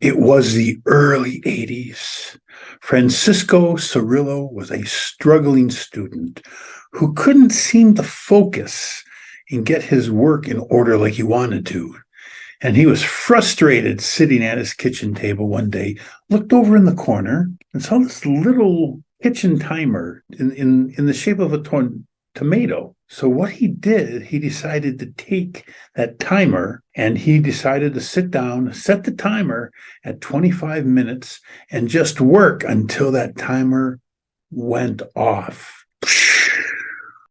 It was the early 80s. Francisco Cirillo was a struggling student who couldn't seem to focus and get his work in order like he wanted to. And he was frustrated sitting at his kitchen table one day, looked over in the corner and saw this little kitchen timer in the shape of a tomato. So what he did, he decided to take that timer and he decided to sit down, set the timer at 25 minutes and just work until that timer went off.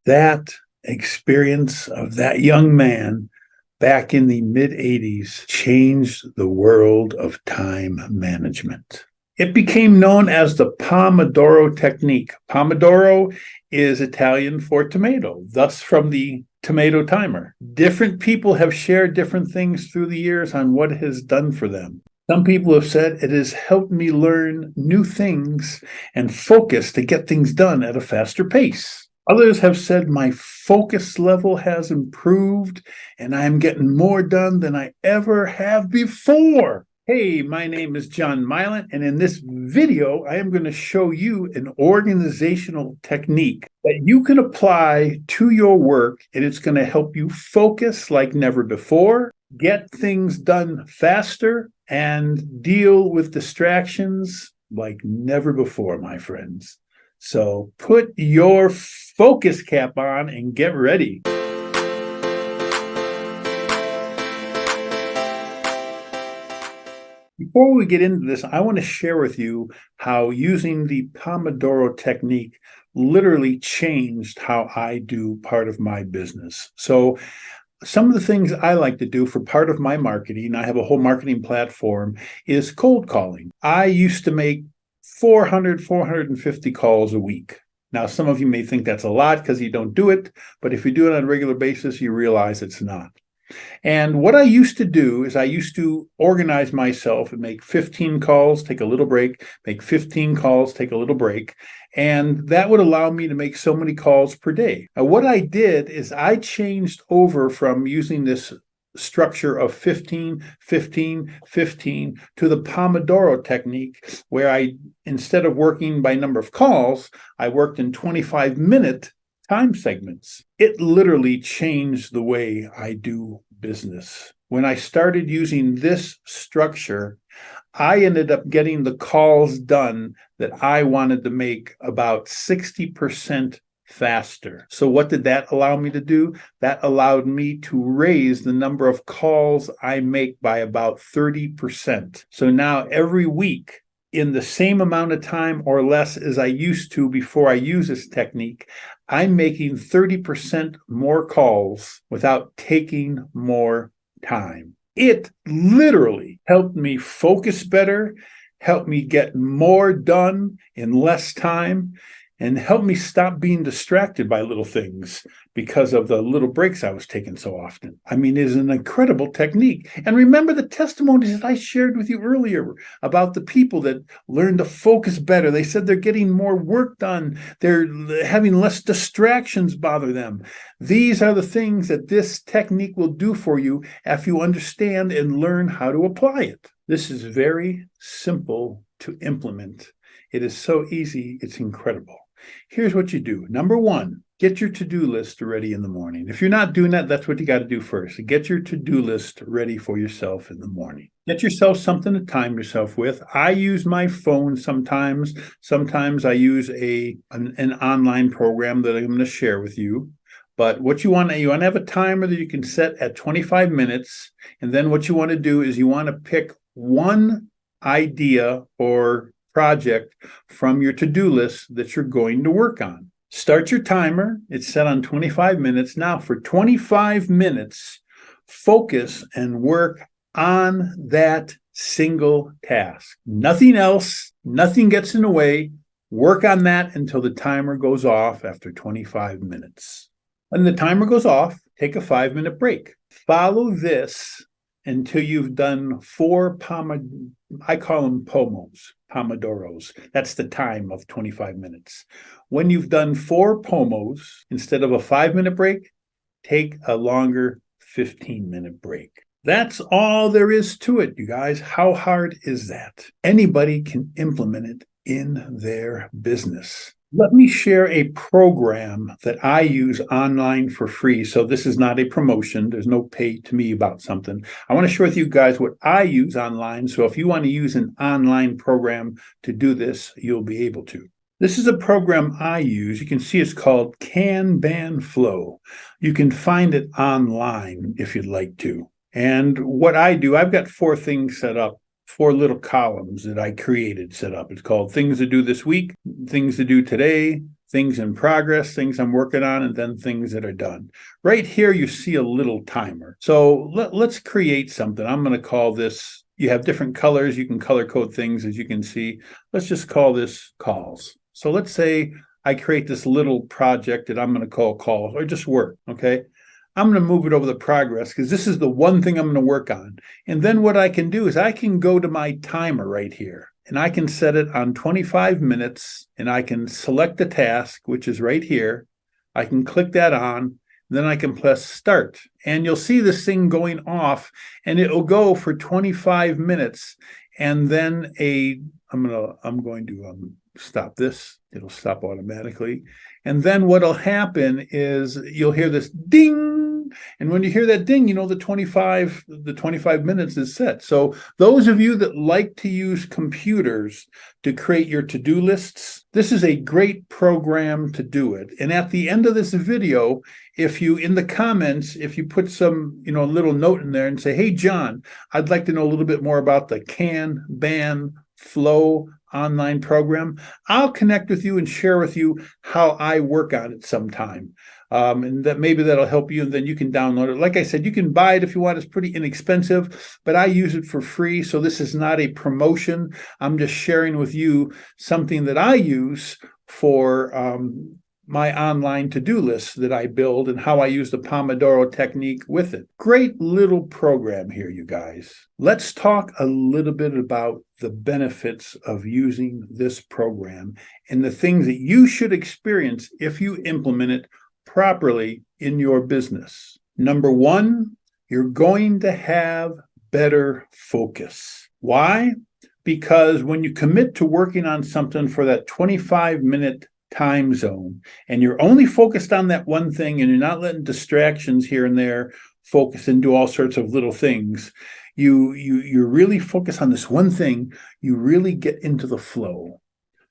That experience of that young man back in the mid-80s changed the world of time management. It became known as the Pomodoro Technique. Pomodoro is Italian for tomato, thus from the tomato timer. Different people have shared different things through the years on what it has done for them. Some people have said it has helped me learn new things and focus to get things done at a faster pace. Others have said my focus level has improved and I'm getting more done than I ever have before. Hey, my name is John Mylant, and in this video, I am going to show you an organizational technique that you can apply to your work, and it's going to help you focus like never before, get things done faster, and deal with distractions like never before, my friends. So put your focus cap on and get ready. Before we get into this, I want to share with you how using the Pomodoro technique literally changed how I do part of my business. So some of the things I like to do for part of my marketing, I have a whole marketing platform, is cold calling. I used to make 450 calls a week. Now, some of you may think that's a lot because you don't do it, but if you do it on a regular basis, you realize it's not. And what I used to do is I used to organize myself and make 15 calls, take a little break, make 15 calls, take a little break. And that would allow me to make so many calls per day. Now, what I did is I changed over from using this structure of 15, 15, 15 to the Pomodoro technique, where I, instead of working by number of calls, I worked in 25-minute time segments. It literally changed the way I do business. When I started using this structure, I ended up getting the calls done that I wanted to make about 60% faster. So what did that allow me to do? That allowed me to raise the number of calls I make by about 30%. So now every week, in the same amount of time or less as I used to before I use this technique, I'm making 30% more calls without taking more time. It literally helped me focus better, helped me get more done in less time, and helped me stop being distracted by little things because of the little breaks I was taking so often. I mean, it is an incredible technique. And remember the testimonies that I shared with you earlier about the people that learned to focus better. They said they're getting more work done. They're having less distractions bother them. These are the things that this technique will do for you if you understand and learn how to apply it. This is very simple to implement. It is so easy, it's incredible. Here's what you do. Number one, get your to-do list ready in the morning. If you're not doing that, that's what you got to do first. Get your to-do list ready for yourself in the morning. Get yourself something to time yourself with. I use my phone sometimes. Sometimes I use an online program that I'm going to share with you. But what you want to have a timer that you can set at 25 minutes. And then what you want to do is you want to pick one idea or project from your to-do list that you're going to work on. Start your timer. It's set on 25 minutes. Now, for 25 minutes, focus and work on that single task. Nothing else, nothing gets in the way. Work on that until the timer goes off after 25 minutes. When the timer goes off, take a 5-minute break. Follow this until you've done 4 I call them Pomodoros. That's the time of 25 minutes. When you've done 4 Pomos, instead of a 5-minute break, take a longer 15-minute break. That's all there is to it, you guys. How hard is that? Anybody can implement it in their business. Let me share a program that I use online for free. So this is not a promotion. There's no pay to me about something. I want to share with you guys what I use online. So if you want to use an online program to do this, you'll be able to. This is a program I use. You can see it's called Kanban Flow. You can find it online if you'd like to. And what I do, I've got 4 things set up, 4 little columns that I created set up. It's called things to do this week, things to do today, things in progress, things I'm working on, and then things that are done. Right here, you see a little timer. So let's create something. I'm going to call this, you have different colors. You can color code things, as you can see. Let's just call this calls. So let's say I create this little project that I'm going to call calls, or just work, okay? I'm going to move it over the progress because this is the one thing I'm going to work on. And then what I can do is I can go to my timer right here and I can set it on 25 minutes and I can select the task, which is right here. I can click that on, then I can press start. And you'll see this thing going off and it'll go for 25 minutes. And then I'm going to stop this. It'll stop automatically. And then what'll happen is you'll hear this ding. And when you hear that ding, you know the 25 minutes is set. So those of you that like to use computers to create your to-do lists, this is a great program to do it. And at the end of this video, if you, in the comments, if you put some, a little note in there and say, hey, John, I'd like to know a little bit more about the Kanban Flow online program, I'll connect with you and share with you how I work on it sometime. And that maybe that'll help you, and then you can download it. Like I said, you can buy it if you want. It's pretty inexpensive, but I use it for free. So this is not a promotion. I'm just sharing with you something that I use for my online to-do list that I build and how I use the Pomodoro Technique with it. Great little program here, you guys. Let's talk a little bit about the benefits of using this program and the things that you should experience if you implement it properly in your business. Number 1, you're going to have better focus. Why? Because when you commit to working on something for that 25-minute time zone and you're only focused on that one thing and you're not letting distractions here and there focus and do all sorts of little things, you're really focused on this one thing, you really get into the flow.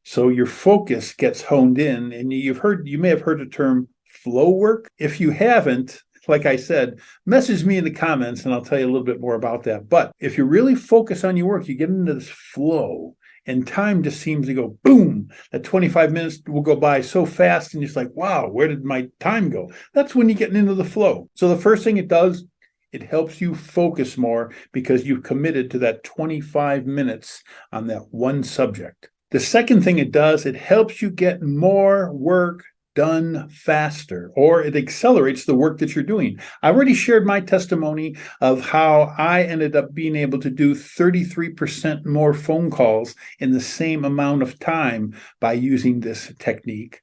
So your focus gets honed in, and you may have heard the term flow work. If you haven't, like I said, message me in the comments and I'll tell you a little bit more about that. But if you really focus on your work, you get into this flow and time just seems to go boom. That 25 minutes will go by so fast and you're just like, wow, where did my time go? That's when you're getting into the flow. So the first thing it does, it helps you focus more because you've committed to that 25 minutes on that one subject. The second thing it does, it helps you get more work done faster, or it accelerates the work that you're doing. I already shared my testimony of how I ended up being able to do 33% more phone calls in the same amount of time by using this technique.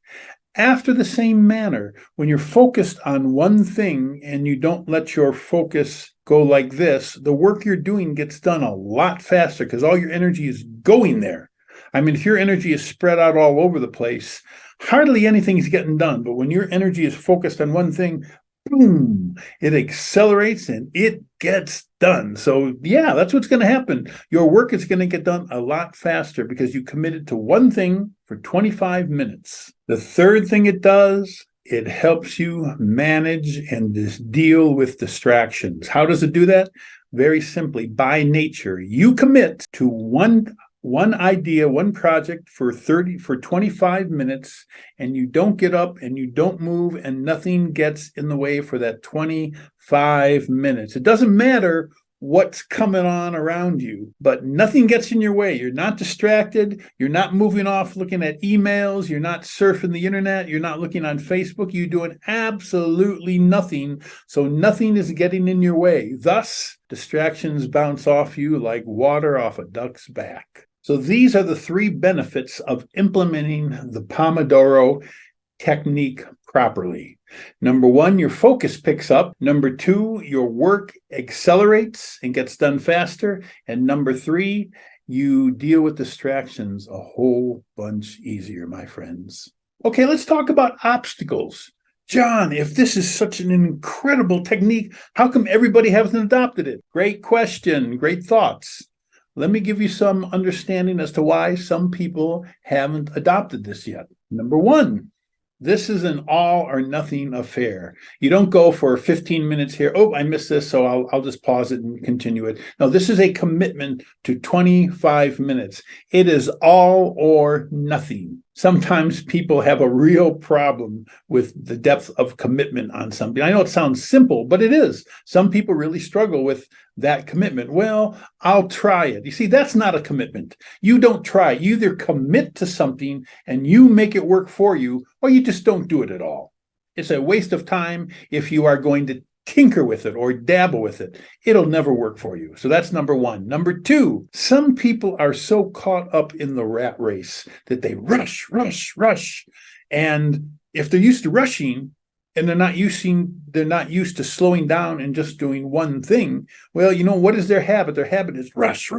After the same manner, when you're focused on one thing and you don't let your focus go like this, the work you're doing gets done a lot faster because all your energy is going there. I mean, if your energy is spread out all over the place, hardly anything is getting done. But when your energy is focused on one thing, boom, it accelerates and it gets done. So yeah, that's what's going to happen. Your work is going to get done a lot faster because you committed to one thing for 25 minutes. The third thing it does, it helps you manage and just deal with distractions. How does it do that? Very simply, by nature, you commit to one idea, one project for 25 minutes, and you don't get up and you don't move and nothing gets in the way for that 25 minutes. It doesn't matter what's coming on around you, but nothing gets in your way. You're not distracted. You're not moving off looking at emails. You're not surfing the internet. You're not looking on Facebook. You're doing absolutely nothing. So nothing is getting in your way. Thus, distractions bounce off you like water off a duck's back. So these are the 3 benefits of implementing the Pomodoro Technique properly. Number one, your focus picks up. Number two, your work accelerates and gets done faster. And number three, you deal with distractions a whole bunch easier, my friends. Okay, let's talk about obstacles. John, if this is such an incredible technique, how come everybody hasn't adopted it? Great question, great thoughts. Let me give you some understanding as to why some people haven't adopted this yet. Number one, this is an all or nothing affair. You don't go for 15 minutes here. Oh, I missed this, so I'll just pause it and continue it. No, this is a commitment to 25 minutes. It is all or nothing. Sometimes people have a real problem with the depth of commitment on something. I know it sounds simple, but it is. Some people really struggle with that commitment. Well, I'll try it. You see, that's not a commitment. You don't try. You either commit to something and you make it work for you, or you just don't do it at all. It's a waste of time if you are going to tinker with it or dabble with it. It'll never work for you. So that's number one. Number two, some people are so caught up in the rat race that they rush. And if they're used to rushing and they're not used to slowing down and just doing one thing, well, you know, what is their habit? Their habit is rush.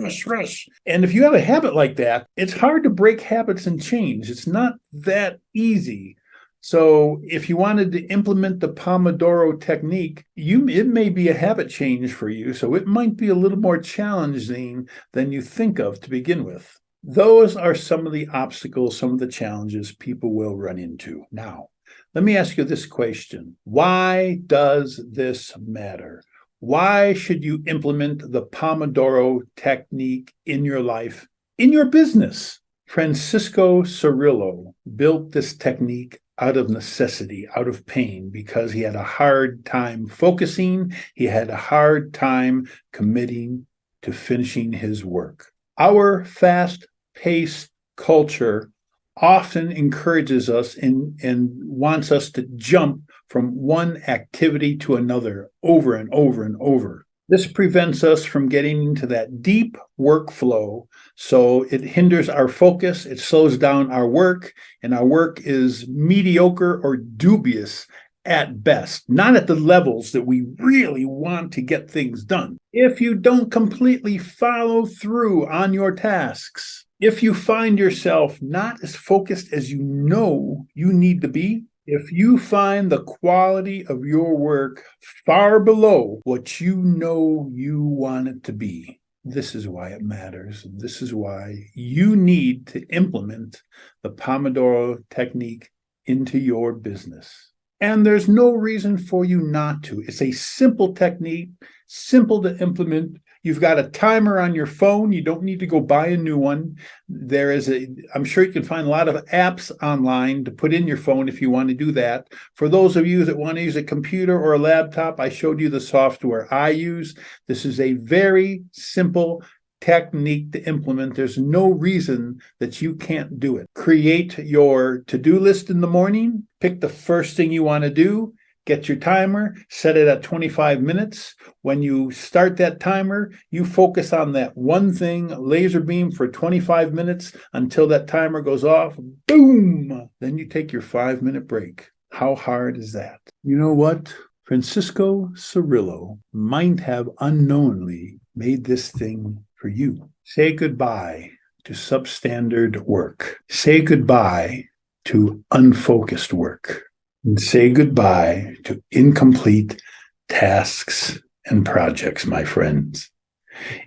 And if you have a habit like that, it's hard to break habits and change. It's not that easy. So if you wanted to implement the Pomodoro technique, it may be a habit change for you. So it might be a little more challenging than you think of to begin with. Those are some of the obstacles, some of the challenges people will run into. Now, let me ask you this question. Why does this matter? Why should you implement the Pomodoro technique in your life, in your business? Francisco Cirillo built this technique out of necessity, out of pain, because he had a hard time focusing. He had a hard time committing to finishing his work. Our fast-paced culture often encourages us and wants us to jump from one activity to another over and over and over. This prevents us from getting into that deep workflow, so it hinders our focus, it slows down our work, and our work is mediocre or dubious at best, not at the levels that we really want to get things done. If you don't completely follow through on your tasks, if you find yourself not as focused as you know you need to be, if you find the quality of your work far below what you know you want it to be, this is why it matters. This is why you need to implement the Pomodoro technique into your business. And there's no reason for you not to. It's a simple technique, simple to implement. You've got a timer on your phone. You don't need to go buy a new one. I'm sure you can find a lot of apps online to put in your phone if you want to do that. For those of you that want to use a computer or a laptop, I showed you the software I use. This is a very simple technique to implement. There's no reason that you can't do it. Create your to-do list in the morning. Pick the first thing you want to do. Get your timer, set it at 25 minutes. When you start that timer, you focus on that one thing, laser beam for 25 minutes until that timer goes off. Boom! Then you take your 5-minute break. How hard is that? You know what? Francisco Cirillo might have unknowingly made this thing for you. Say goodbye to substandard work. Say goodbye to unfocused work. And say goodbye to incomplete tasks and projects, my friends.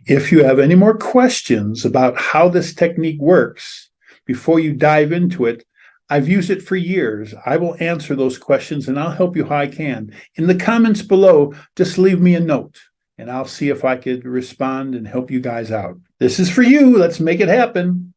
If you have any more questions about how this technique works, before you dive into it, I've used it for years. I will answer those questions and I'll help you how I can. In the comments below, just leave me a note and I'll see if I could respond and help you guys out. This is for you. Let's make it happen.